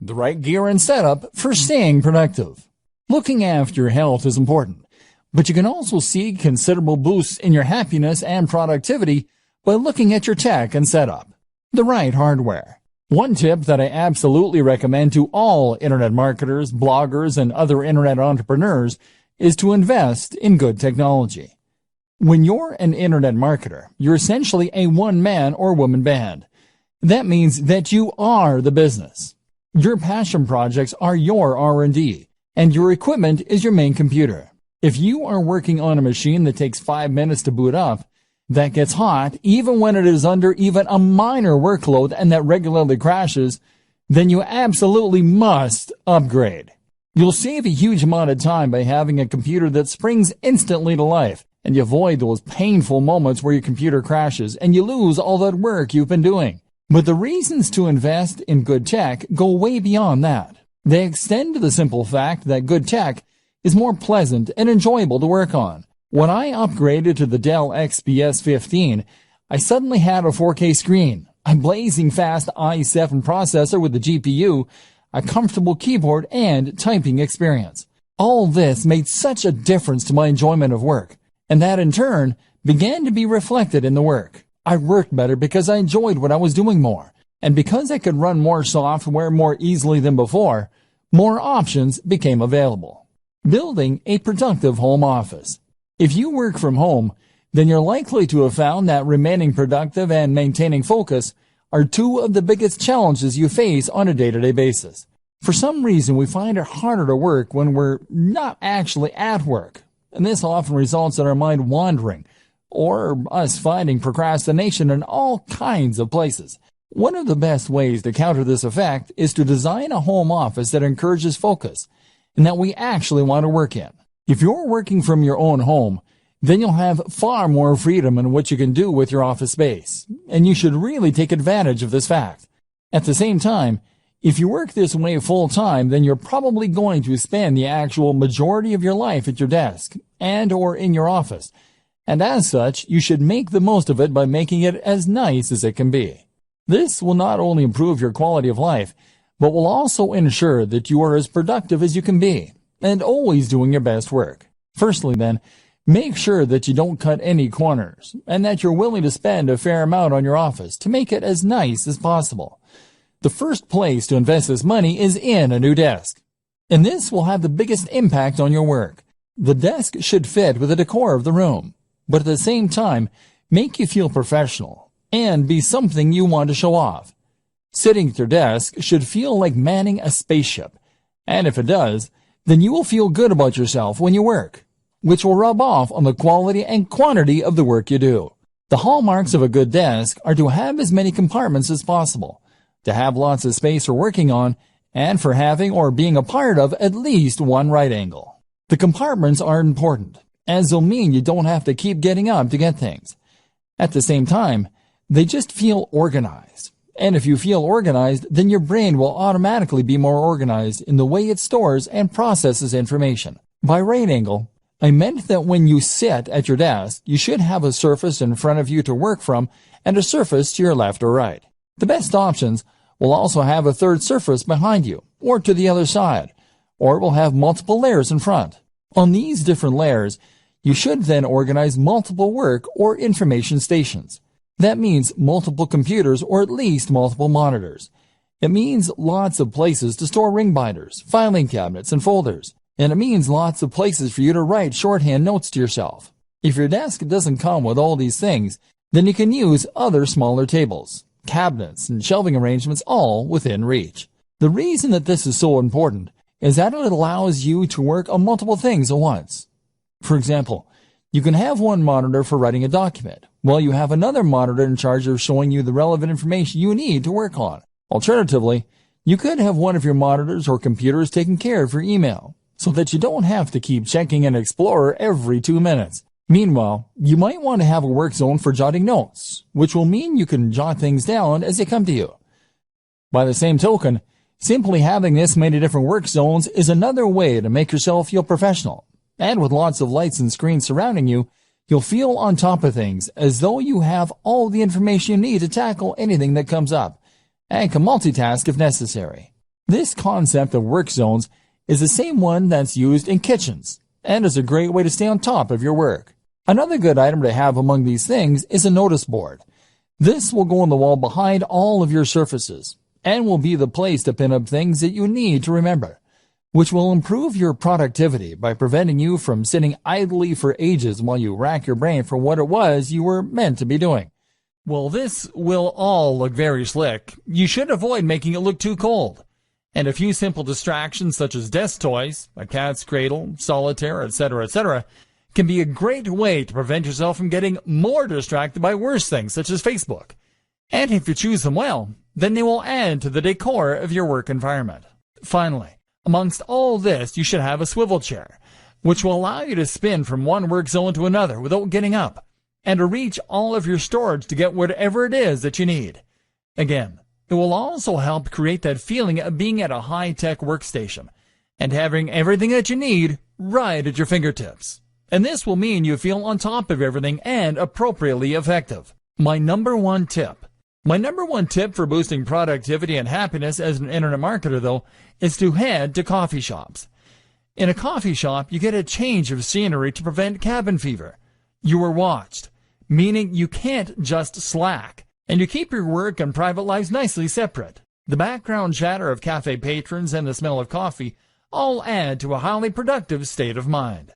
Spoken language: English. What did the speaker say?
The right gear and setup for staying productive. Looking after your health is important, but you can also see considerable boosts in your happiness and productivity by looking at your tech and setup. The right hardware. One tip that I absolutely recommend to all internet marketers, bloggers, and other internet entrepreneurs is to invest in good technology. When you're an internet marketer, you're essentially a one-man or woman band. That means that you are the business. Your passion projects are your R&D, and your equipment is your main computer. If you are working on a machine that takes 5 minutes to boot up, that gets hot even when it is under even a minor workload and that regularly crashes, then you absolutely must upgrade. You'll save a huge amount of time by having a computer that springs instantly to life, and you avoid those painful moments where your computer crashes and you lose all that work you've been doing. But the reasons to invest in good tech go way beyond that. They extend to the simple fact that good tech is more pleasant and enjoyable to work on. When I upgraded to the Dell XPS 15, I suddenly had a 4K screen, a blazing fast i7 processor with a GPU, a comfortable keyboard, and typing experience. All this made such a difference to my enjoyment of work, and that in turn began to be reflected in the work. I worked better because I enjoyed what I was doing more, and because I could run more software more easily than before, more options became available. Building a productive home office. If you work from home, then you're likely to have found that remaining productive and maintaining focus are two of the biggest challenges you face on a day-to-day basis. For some reason, we find it harder to work when we're not actually at work, and this often results in our mind wandering, or us finding procrastination in all kinds of places. One of the best ways to counter this effect is to design a home office that encourages focus and that we actually want to work in. If you're working from your own home, then you'll have far more freedom in what you can do with your office space, and you should really take advantage of this fact. At the same time, if you work this way full-time, then you're probably going to spend the actual majority of your life at your desk and or in your office. And as such, you should make the most of it by making it as nice as it can be. This will not only improve your quality of life, but will also ensure that you are as productive as you can be, and always doing your best work. Firstly then, make sure that you don't cut any corners, and that you're willing to spend a fair amount on your office to make it as nice as possible. The first place to invest this money is in a new desk, and this will have the biggest impact on your work. The desk should fit with the decor of the room, but at the same time, make you feel professional and be something you want to show off. Sitting at your desk should feel like manning a spaceship, and if it does, then you will feel good about yourself when you work, which will rub off on the quality and quantity of the work you do. The hallmarks of a good desk are to have as many compartments as possible, to have lots of space for working on, and for having or being a part of at least one right angle. The compartments are important, as they'll mean you don't have to keep getting up to get things. At the same time, they just feel organized. And if you feel organized, then your brain will automatically be more organized in the way it stores and processes information. By right angle, I meant that when you sit at your desk, you should have a surface in front of you to work from and a surface to your left or right. The best options will also have a third surface behind you, or to the other side, or it will have multiple layers in front. On these different layers, you should then organize multiple work or information stations. That means multiple computers or at least multiple monitors. It means lots of places to store ring binders, filing cabinets, and folders. And it means lots of places for you to write shorthand notes to yourself. If your desk doesn't come with all these things, then you can use other smaller tables, cabinets, and shelving arrangements all within reach. The reason that this is so important is that it allows you to work on multiple things at once. For example, you can have one monitor for writing a document, while you have another monitor in charge of showing you the relevant information you need to work on. Alternatively, you could have one of your monitors or computers taking care of your email, so that you don't have to keep checking an Explorer every 2 minutes. Meanwhile, you might want to have a work zone for jotting notes, which will mean you can jot things down as they come to you. By the same token, simply having this many different work zones is another way to make yourself feel professional. And with lots of lights and screens surrounding you, you'll feel on top of things as though you have all the information you need to tackle anything that comes up, and can multitask if necessary. This concept of work zones is the same one that's used in kitchens and is a great way to stay on top of your work. Another good item to have among these things is a notice board. This will go on the wall behind all of your surfaces and will be the place to pin up things that you need to remember, which will improve your productivity by preventing you from sitting idly for ages while you rack your brain for what it was you were meant to be doing. Well, this will all look very slick. You should avoid making it look too cold. And a few simple distractions such as desk toys, a cat's cradle, solitaire, etc., can be a great way to prevent yourself from getting more distracted by worse things such as Facebook. And if you choose them well, then they will add to the decor of your work environment. Finally, amongst all this, you should have a swivel chair, which will allow you to spin from one work zone to another without getting up, and to reach all of your storage to get whatever it is that you need. Again, it will also help create that feeling of being at a high-tech workstation and having everything that you need right at your fingertips. And this will mean you feel on top of everything and appropriately effective. My number one tip for boosting productivity and happiness as an internet marketer, though, is to head to coffee shops. In a coffee shop, you get a change of scenery to prevent cabin fever. You are watched, meaning you can't just slack, and you keep your work and private lives nicely separate. The background chatter of cafe patrons and the smell of coffee all add to a highly productive state of mind.